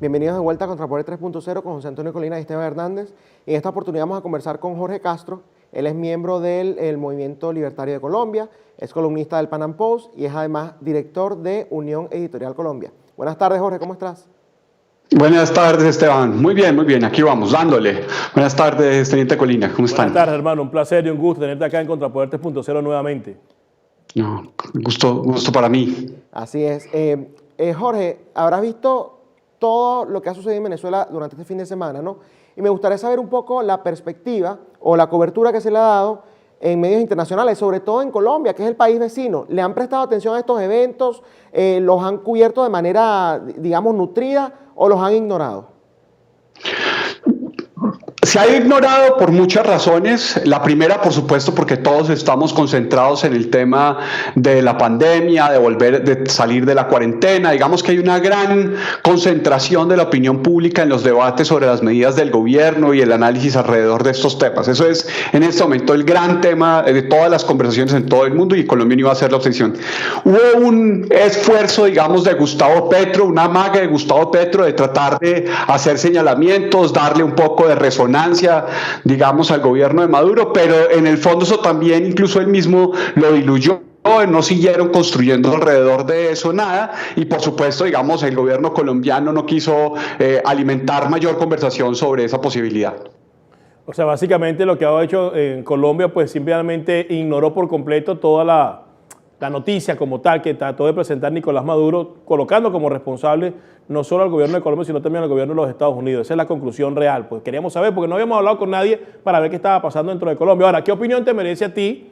Bienvenidos de vuelta a Contrapoder 3.0 con José Antonio Colina y Esteban Hernández. En esta oportunidad vamos a conversar con Jorge Castro. Él es miembro del Movimiento Libertario de Colombia, es columnista del Pan Am Post y es además director de Unión Editorial Colombia. Buenas tardes, Jorge, ¿cómo estás? Buenas tardes, Esteban. Muy bien, aquí vamos, dándole. Buenas tardes, Teniente Colina, ¿cómo están? Buenas tardes, hermano, un placer y un gusto tenerte acá en Contrapoder 3.0 nuevamente. No, gusto para mí. Así es. Jorge, habrás visto todo lo que ha sucedido en Venezuela durante este fin de semana, ¿no? Y me gustaría saber un poco la perspectiva o la cobertura que se le ha dado en medios internacionales, sobre todo en Colombia, que es el país vecino. ¿Le han prestado atención a estos eventos? ¿Los han cubierto de manera, digamos, nutrida o los han ignorado? Se ha ignorado por muchas razones. La primera, por supuesto, porque todos estamos concentrados en el tema de la pandemia, de salir de la cuarentena. Digamos que hay una gran concentración de la opinión pública en los debates sobre las medidas del gobierno y el análisis alrededor de estos temas. Eso es en este momento el gran tema de todas las conversaciones en todo el mundo, y Colombia no iba a ser la excepción. Hubo un esfuerzo, digamos, de Gustavo Petro, una maga de Gustavo Petro, de tratar de hacer señalamientos, darle un poco de resonancia, digamos, al gobierno de Maduro, pero en el fondo eso también incluso él mismo lo diluyó. No siguieron construyendo alrededor de eso nada, y por supuesto, digamos, el gobierno colombiano no quiso alimentar mayor conversación sobre esa posibilidad. O sea, básicamente lo que ha hecho en Colombia, pues simplemente ignoró por completo toda la noticia como tal que trató de presentar Nicolás Maduro, colocando como responsable no solo al gobierno de Colombia, sino también al gobierno de los Estados Unidos. Esa es la conclusión real. Pues queríamos saber, porque no habíamos hablado con nadie para ver qué estaba pasando dentro de Colombia. Ahora, ¿qué opinión te merece a ti?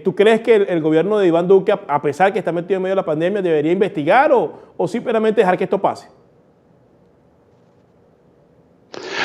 ¿Tú crees que el gobierno de Iván Duque, a pesar de que está metido en medio de la pandemia, debería investigar o simplemente dejar que esto pase?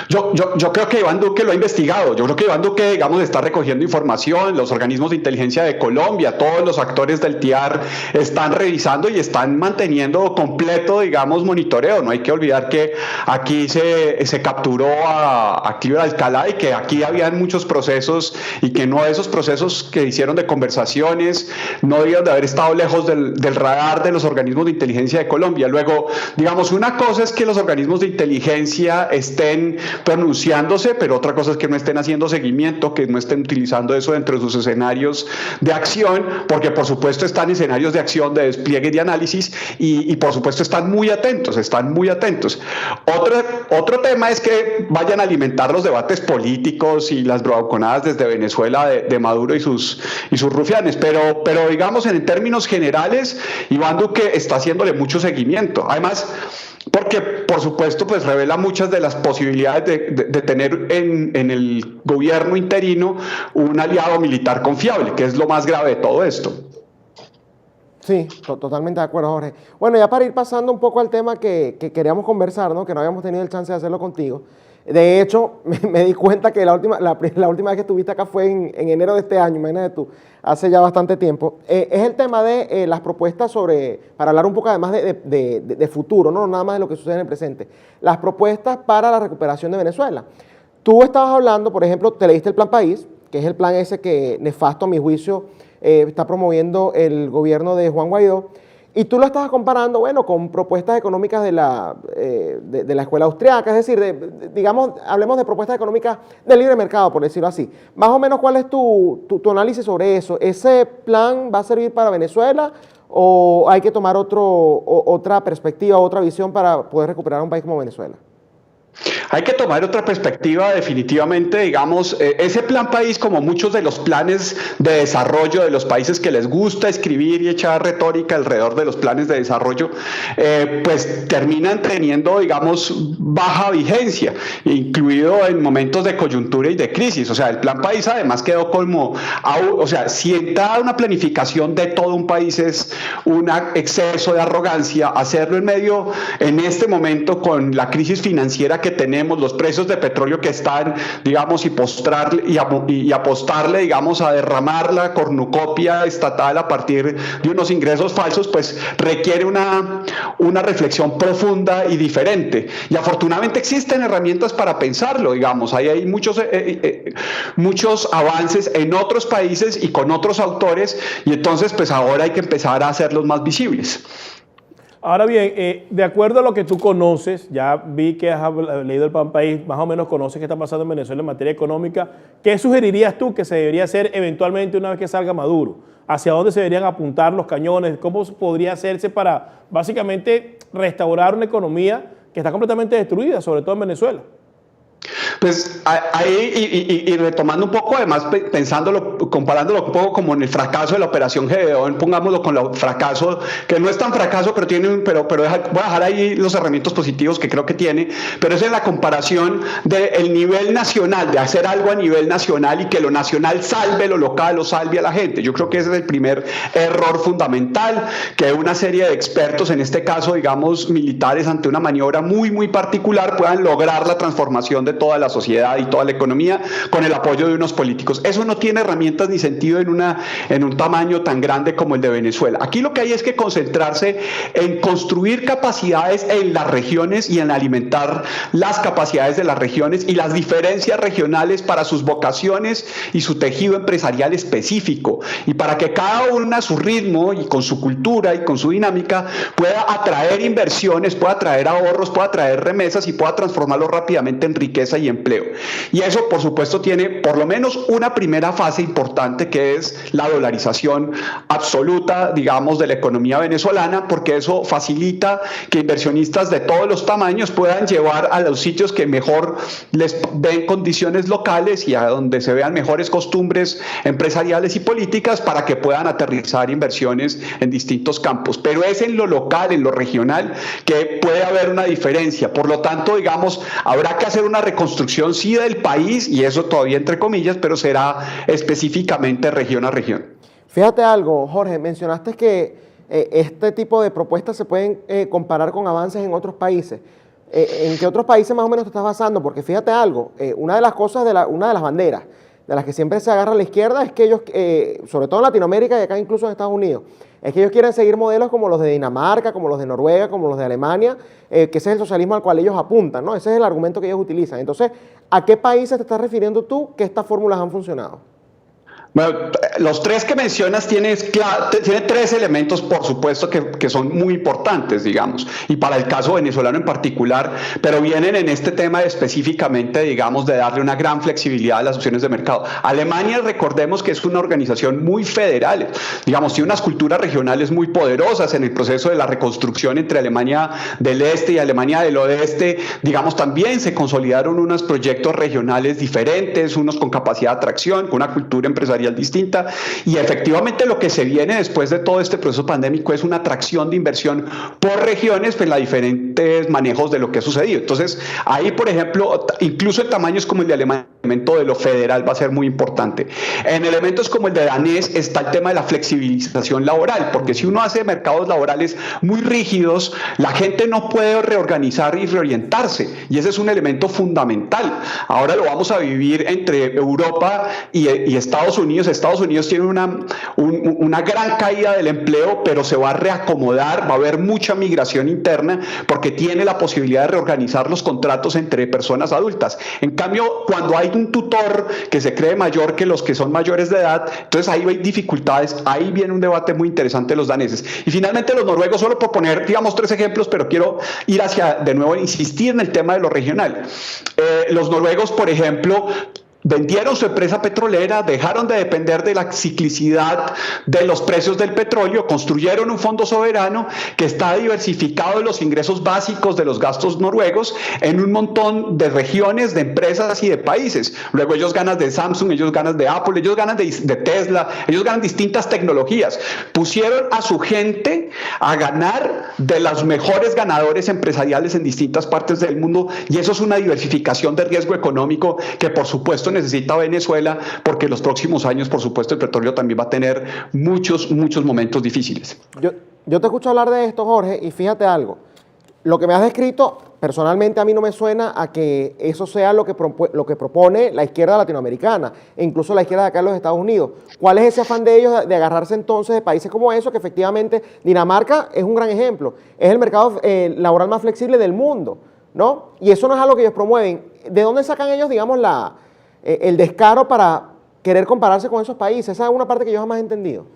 Yo creo que Iván Duque lo ha investigado. Yo creo que Iván Duque, digamos, está recogiendo información. Los organismos de inteligencia de Colombia, todos los actores del TIAR están revisando y están manteniendo completo, digamos, monitoreo. No hay que olvidar que aquí se capturó a Cliver Alcalá, y que aquí habían muchos procesos, y que no esos procesos que hicieron de conversaciones no debían de haber estado lejos del radar de los organismos de inteligencia de Colombia. Luego, digamos, una cosa es que los organismos de inteligencia estén pronunciándose, pero otra cosa es que no estén haciendo seguimiento, que no estén utilizando eso dentro de sus escenarios de acción, porque por supuesto están escenarios de acción, de despliegue y de análisis, y por supuesto están muy atentos. Otro tema es que vayan a alimentar los debates políticos y las bravuconadas desde Venezuela de Maduro y sus rufianes, pero digamos, en términos generales, Iván Duque está haciéndole mucho seguimiento. Además, porque por supuesto pues revela muchas de las posibilidades de tener en el gobierno interino un aliado militar confiable, que es lo más grave de todo esto. Sí, totalmente de acuerdo, Jorge. Bueno, ya para ir pasando un poco al tema que queríamos conversar, ¿no? Que no habíamos tenido el chance de hacerlo contigo. De hecho, me di cuenta que la última vez que estuviste acá fue en enero de este año, imagínate tú, hace ya bastante tiempo. Es el tema de las propuestas para hablar un poco además de futuro, ¿no? Nada más de lo que sucede en el presente. Las propuestas para la recuperación de Venezuela. Tú estabas hablando, por ejemplo, te leíste el Plan País, que es el plan ese que, nefasto a mi juicio, está promoviendo el gobierno de Juan Guaidó, y tú lo estabas comparando, bueno, con propuestas económicas de la escuela austriaca, es decir, digamos, hablemos de propuestas económicas de libre mercado, por decirlo así. Más o menos, ¿cuál es tu análisis sobre eso? ¿Ese plan va a servir para Venezuela o hay que tomar otra perspectiva, otra visión para poder recuperar un país como Venezuela? Hay que tomar otra perspectiva definitivamente, digamos, ese plan país, como muchos de los planes de desarrollo de los países que les gusta escribir y echar retórica alrededor de los planes de desarrollo, pues terminan teniendo, digamos, baja vigencia, incluido en momentos de coyuntura y de crisis. O sea, el plan país además quedó como, o sea, si entrada una planificación de todo un país es un exceso de arrogancia, hacerlo en este momento con la crisis financiera que tenemos, los precios de petróleo que están, digamos, y apostarle, digamos, a derramar la cornucopia estatal a partir de unos ingresos falsos, pues requiere una reflexión profunda y diferente. Y afortunadamente existen herramientas para pensarlo, digamos, hay muchos avances en otros países y con otros autores, y entonces pues ahora hay que empezar a hacerlos más visibles. Ahora bien, de acuerdo a lo que tú conoces, ya vi que has leído el Pan País, más o menos conoces qué está pasando en Venezuela en materia económica. ¿Qué sugerirías tú que se debería hacer eventualmente una vez que salga Maduro? ¿Hacia dónde se deberían apuntar los cañones? ¿Cómo podría hacerse para básicamente restaurar una economía que está completamente destruida, sobre todo en Venezuela? Pues ahí, y retomando un poco, además pensándolo, comparándolo un poco como en el fracaso de la operación Gedeón, pongámoslo con el fracaso, que no es tan fracaso, pero voy a dejar ahí los herramientas positivos que creo que tiene, pero es en la comparación del nivel nacional, de hacer algo a nivel nacional y que lo nacional salve lo local o salve a la gente. Yo creo que ese es el primer error fundamental, que una serie de expertos, en este caso, digamos, militares, ante una maniobra muy, muy particular, puedan lograr la transformación de toda la sociedad y toda la economía con el apoyo de unos políticos. Eso no tiene herramientas ni sentido en un tamaño tan grande como el de Venezuela. Aquí lo que hay es que concentrarse en construir capacidades en las regiones y en alimentar las capacidades de las regiones y las diferencias regionales para sus vocaciones y su tejido empresarial específico, y para que cada una a su ritmo y con su cultura y con su dinámica pueda atraer inversiones, pueda atraer ahorros, pueda atraer remesas y pueda transformarlo rápidamente en riqueza y empleo. Y eso, por supuesto, tiene por lo menos una primera fase importante, que es la dolarización absoluta, digamos, de la economía venezolana, porque eso facilita que inversionistas de todos los tamaños puedan llevar a los sitios que mejor les den condiciones locales y a donde se vean mejores costumbres empresariales y políticas, para que puedan aterrizar inversiones en distintos campos. Pero es en lo local, en lo regional, que puede haber una diferencia. Por lo tanto, digamos, habrá que hacer una reconstrucción sí del país, y eso todavía entre comillas, pero será específicamente región a región. Fíjate algo, Jorge, mencionaste que este tipo de propuestas se pueden comparar con avances en otros países. ¿En qué otros países más o menos te estás basando? Porque fíjate algo, una de las cosas, una de las banderas de las que siempre se agarra a la izquierda es que ellos, sobre todo en Latinoamérica y acá incluso en Estados Unidos, es que ellos quieren seguir modelos como los de Dinamarca, como los de Noruega, como los de Alemania, que ese es el socialismo al cual ellos apuntan, ¿no? Ese es el argumento que ellos utilizan. Entonces, ¿a qué países te estás refiriendo tú que estas fórmulas han funcionado? Bueno, los tres que mencionas tiene tres elementos, por supuesto, que son muy importantes, digamos, y para el caso venezolano en particular, pero vienen en este tema específicamente, digamos, de darle una gran flexibilidad a las opciones de mercado. Alemania, recordemos que es una organización muy federal, digamos, tiene unas culturas regionales muy poderosas. En el proceso de la reconstrucción entre Alemania del Este y Alemania del Oeste, digamos, también se consolidaron unos proyectos regionales diferentes, unos con capacidad de atracción, con una cultura empresarial distinta, y efectivamente lo que se viene después de todo este proceso pandémico es una atracción de inversión por regiones, pues, en los diferentes manejos de lo que ha sucedido. Entonces, ahí, por ejemplo, incluso en tamaños como el de Alemania, el elemento de lo federal va a ser muy importante. En elementos como el de danés está el tema de la flexibilización laboral, porque si uno hace mercados laborales muy rígidos, la gente no puede reorganizar y reorientarse, y ese es un elemento fundamental. Ahora lo vamos a vivir entre Europa y Estados Unidos. Estados Unidos tiene una gran caída del empleo, pero se va a reacomodar, va a haber mucha migración interna, porque tiene la posibilidad de reorganizar los contratos entre personas adultas. En cambio, cuando hay un tutor que se cree mayor que los que son mayores de edad, entonces ahí hay dificultades, ahí viene un debate muy interesante de los daneses. Y finalmente los noruegos, solo por poner, digamos, tres ejemplos, pero quiero ir de nuevo, insistir en el tema de lo regional. Los noruegos, por ejemplo, vendieron su empresa petrolera, dejaron de depender de la ciclicidad de los precios del petróleo, construyeron un fondo soberano que está diversificado en los ingresos básicos de los gastos noruegos en un montón de regiones, de empresas y de países. Luego ellos ganan de Samsung, ellos ganan de Apple, ellos ganan de Tesla, ellos ganan distintas tecnologías. Pusieron a su gente a ganar de los mejores ganadores empresariales en distintas partes del mundo, y eso es una diversificación de riesgo económico que, por supuesto, necesita Venezuela, porque en los próximos años, por supuesto, el petróleo también va a tener muchos momentos difíciles. Yo te escucho hablar de esto, Jorge, y fíjate algo. Lo que me has descrito, personalmente a mí no me suena a que eso sea lo que propone la izquierda latinoamericana, e incluso la izquierda de acá en los Estados Unidos. ¿Cuál es ese afán de ellos de agarrarse entonces de países como eso, que efectivamente Dinamarca es un gran ejemplo, es el mercado laboral más flexible del mundo, ¿no? Y eso no es algo que ellos promueven. ¿De dónde sacan ellos, digamos, el descaro para querer compararse con esos países? Esa es una parte que yo jamás he entendido.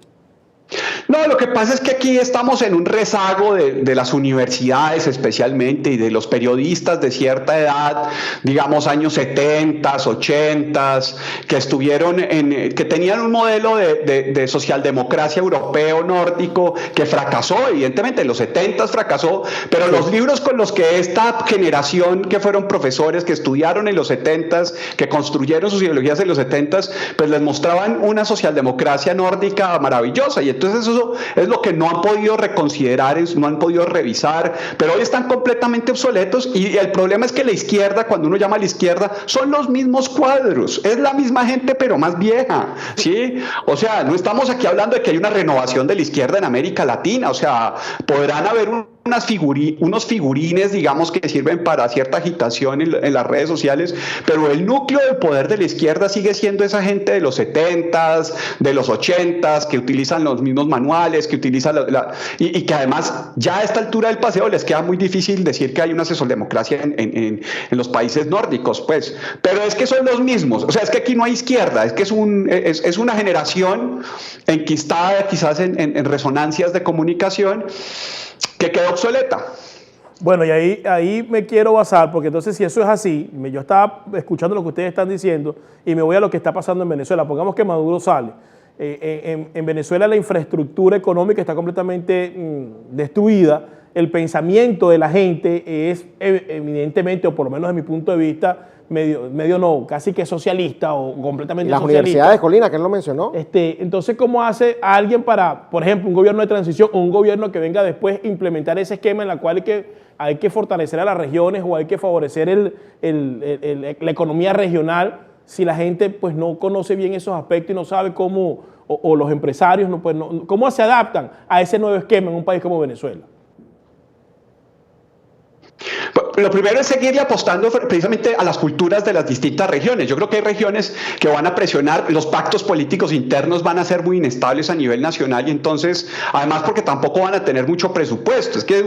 No, No, lo que pasa es que aquí estamos en un rezago de las universidades especialmente y de los periodistas de cierta edad, digamos años 70, 80, que que tenían un modelo de socialdemocracia europeo nórdico que fracasó, evidentemente en los 70 fracasó, pero los libros con los que esta generación que fueron profesores, que estudiaron en los 70, que construyeron sus ideologías en los 70, pues les mostraban una socialdemocracia nórdica maravillosa, y entonces eso es lo que no han podido reconsiderar, no han podido revisar, pero hoy están completamente obsoletos, y el problema es que la izquierda, cuando uno llama a la izquierda, son los mismos cuadros, es la misma gente pero más vieja, ¿sí? O sea, no estamos aquí hablando de que hay una renovación de la izquierda en América Latina, o sea, podrán haber unos figurines, digamos, que sirven para cierta agitación en las redes sociales, pero el núcleo del poder de la izquierda sigue siendo esa gente de los 70s, de los 80s, que utilizan los mismos manuales, que utilizan y que además ya a esta altura del paseo les queda muy difícil decir que hay una socialdemocracia en los países nórdicos, pues, pero es que son los mismos, o sea, es que aquí no hay izquierda, es que es una generación enquistada quizás en resonancias de comunicación que quedó obsoleta. Bueno, y ahí me quiero basar, porque entonces si eso es así, yo estaba escuchando lo que ustedes están diciendo y me voy a lo que está pasando en Venezuela. Pongamos que Maduro sale. En Venezuela la infraestructura económica está completamente destruida. El pensamiento de la gente es evidentemente, o por lo menos desde mi punto de vista, medio no, casi que socialista o completamente las socialista. universidades, Colina, que él lo mencionó. Entonces, ¿cómo hace alguien para, por ejemplo, un gobierno de transición o un gobierno que venga después implementar ese esquema en el cual hay que fortalecer a las regiones o hay que favorecer la economía regional si la gente pues no conoce bien esos aspectos y no sabe cómo, o los empresarios, cómo se adaptan a ese nuevo esquema en un país como Venezuela? Lo primero es seguir apostando precisamente a las culturas de las distintas regiones. Yo creo que hay regiones que van a presionar, los pactos políticos internos van a ser muy inestables a nivel nacional y entonces, además porque tampoco van a tener mucho presupuesto. Es que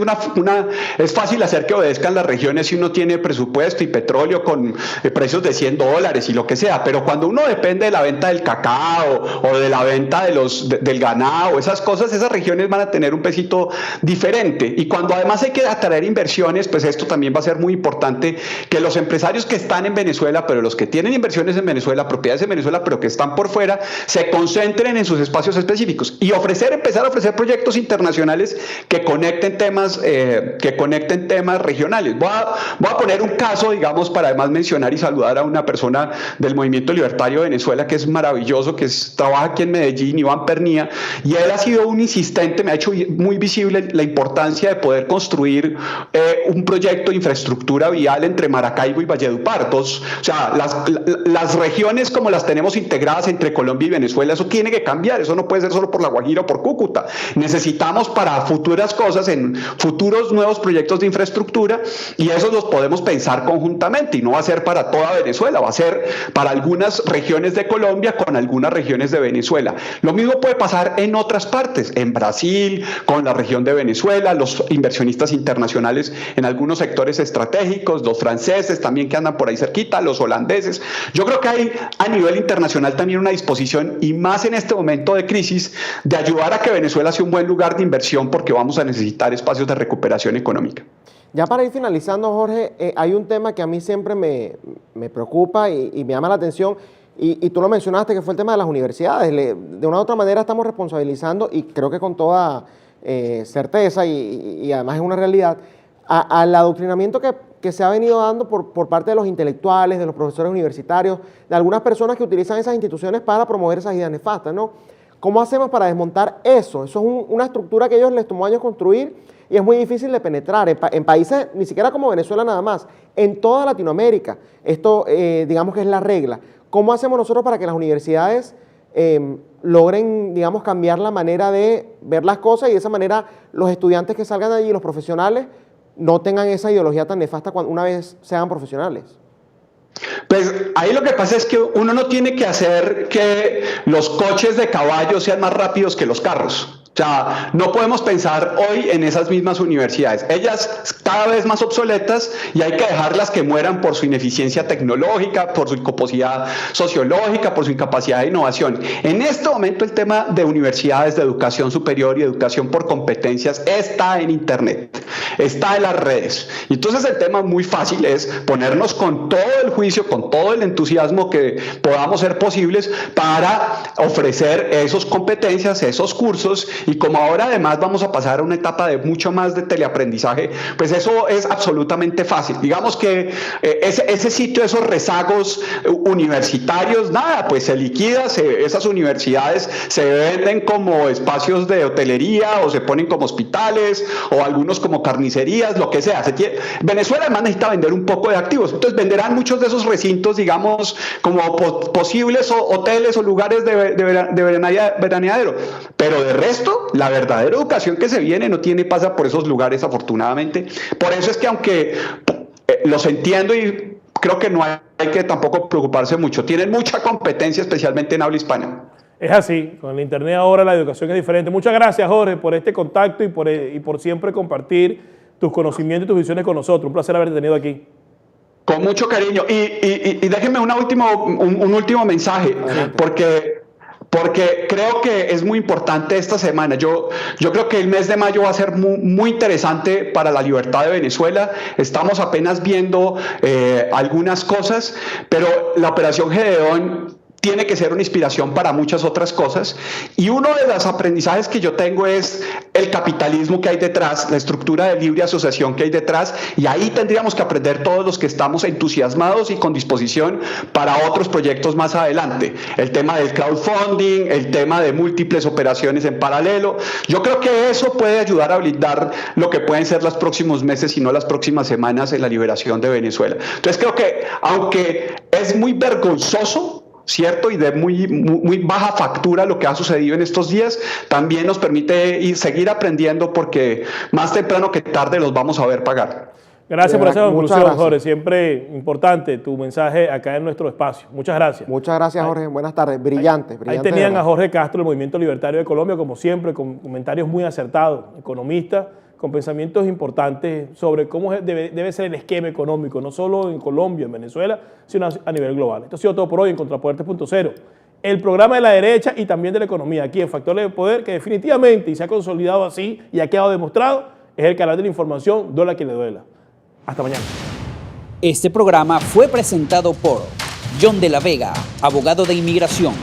es fácil hacer que obedezcan las regiones si uno tiene presupuesto y petróleo con precios de $100 y lo que sea, pero cuando uno depende de la venta del cacao o de la venta del ganado, esas cosas, esas regiones van a tener un pesito diferente. Y cuando además hay que atraer inversiones, pues esto también va a ser muy importante, que los empresarios que están en Venezuela, pero los que tienen inversiones en Venezuela, propiedades en Venezuela, pero que están por fuera, se concentren en sus espacios específicos y empezar a ofrecer proyectos internacionales que conecten temas regionales. Voy a poner un caso, digamos, para además mencionar y saludar a una persona del Movimiento Libertario de Venezuela que es maravilloso, trabaja aquí en Medellín, Iván Pernía, y él ha sido un insistente, me ha hecho muy visible la importancia de poder construir un proyecto de infraestructura vial entre Maracaibo y Valledupar. O sea, las regiones como las tenemos integradas entre Colombia y Venezuela, eso tiene que cambiar, eso no puede ser solo por La Guajira o por Cúcuta. Necesitamos para futuras cosas, en futuros nuevos proyectos de infraestructura, y esos los podemos pensar conjuntamente, y no va a ser para toda Venezuela, va a ser para algunas regiones de Colombia con algunas regiones de Venezuela. Lo mismo puede pasar en otras partes, en Brasil, con la región de Venezuela, los inversionistas internacionales en algunos sectores estratégicos, los franceses también que andan por ahí cerquita, los holandeses. Yo creo que hay a nivel internacional también una disposición, y más en este momento de crisis, de ayudar a que Venezuela sea un buen lugar de inversión, porque vamos a necesitar espacios de recuperación económica. Ya para ir finalizando, Jorge, hay un tema que a mí siempre me preocupa y me llama la atención, y tú lo mencionaste, que fue el tema de las universidades. De una u otra manera estamos responsabilizando, y creo que con toda certeza, y además es una realidad, al adoctrinamiento que se ha venido dando por parte de los intelectuales, de los profesores universitarios, de algunas personas que utilizan esas instituciones para promover esas ideas nefastas, ¿no? ¿Cómo hacemos para desmontar eso? Eso es una estructura que a ellos les tomó años construir y es muy difícil de penetrar. En países, ni siquiera como Venezuela nada más, en toda Latinoamérica, esto digamos que es la regla. ¿Cómo hacemos nosotros para que las universidades logren, digamos, cambiar la manera de ver las cosas, y de esa manera los estudiantes que salgan de allí, los profesionales, no tengan esa ideología tan nefasta una vez sean profesionales? Pues ahí lo que pasa es que uno no tiene que hacer que los coches de caballo sean más rápidos que los carros. O sea, no podemos pensar hoy en esas mismas universidades. Ellas cada vez más obsoletas y hay que dejarlas que mueran por su ineficiencia tecnológica, por su incapacidad sociológica, por su incapacidad de innovación. En este momento el tema de universidades, de educación superior y educación por competencias está en Internet, está en las redes. Y entonces el tema muy fácil es ponernos con todo el juicio, con todo el entusiasmo que podamos ser posibles para ofrecer esas competencias, esos cursos. Y como ahora además vamos a pasar a una etapa de mucho más de teleaprendizaje, pues eso es absolutamente fácil. Digamos que ese sitio, esos rezagos universitarios, nada, pues se liquida, esas universidades se venden como espacios de hotelería o se ponen como hospitales o algunos como carnicerías, lo que sea. Venezuela además necesita vender un poco de activos, entonces venderán muchos de esos recintos, digamos, como posibles hoteles o lugares de veraneadero, pero de resto la verdadera educación que se viene no pasa por esos lugares, afortunadamente. Por eso es que aunque los entiendo y creo que no hay que tampoco preocuparse mucho, tienen mucha competencia, especialmente en habla hispana. Es así, con el Internet ahora la educación es diferente. Muchas gracias, Jorge, por este contacto y por siempre compartir tus conocimientos y tus visiones con nosotros. Un placer haberte tenido aquí. Con mucho cariño. Y déjenme un último mensaje, porque creo que es muy importante esta semana. Yo creo que el mes de mayo va a ser muy interesante para la libertad de Venezuela. Estamos apenas viendo algunas cosas, pero la Operación Gedeón tiene que ser una inspiración para muchas otras cosas. Y uno de los aprendizajes que yo tengo es el capitalismo que hay detrás, la estructura de libre asociación que hay detrás, y ahí tendríamos que aprender todos los que estamos entusiasmados y con disposición para otros proyectos más adelante. El tema del crowdfunding, el tema de múltiples operaciones en paralelo. Yo creo que eso puede ayudar a blindar lo que pueden ser los próximos meses y no las próximas semanas en la liberación de Venezuela. Entonces creo que, aunque es muy vergonzoso, ¿cierto? Y de muy baja factura lo que ha sucedido en estos días, también nos permite seguir aprendiendo, porque más temprano que tarde los vamos a ver pagar. Gracias por esa conclusión, Jorge. Siempre importante tu mensaje acá en nuestro espacio. Muchas gracias. Muchas gracias, Jorge. Buenas tardes. Brillante. Ahí tenían a Jorge Castro, del Movimiento Libertario de Colombia, como siempre, con comentarios muy acertados, economista, con pensamientos importantes sobre cómo debe ser el esquema económico, no solo en Colombia, en Venezuela, sino a nivel global. Esto ha sido todo por hoy en Contrapoder.0, el programa de la derecha y también de la economía, aquí en Factores de Poder, que definitivamente, y se ha consolidado así y ha quedado demostrado, es el canal de la información, duela quien le duela. Hasta mañana. Este programa fue presentado por John de la Vega, abogado de inmigración.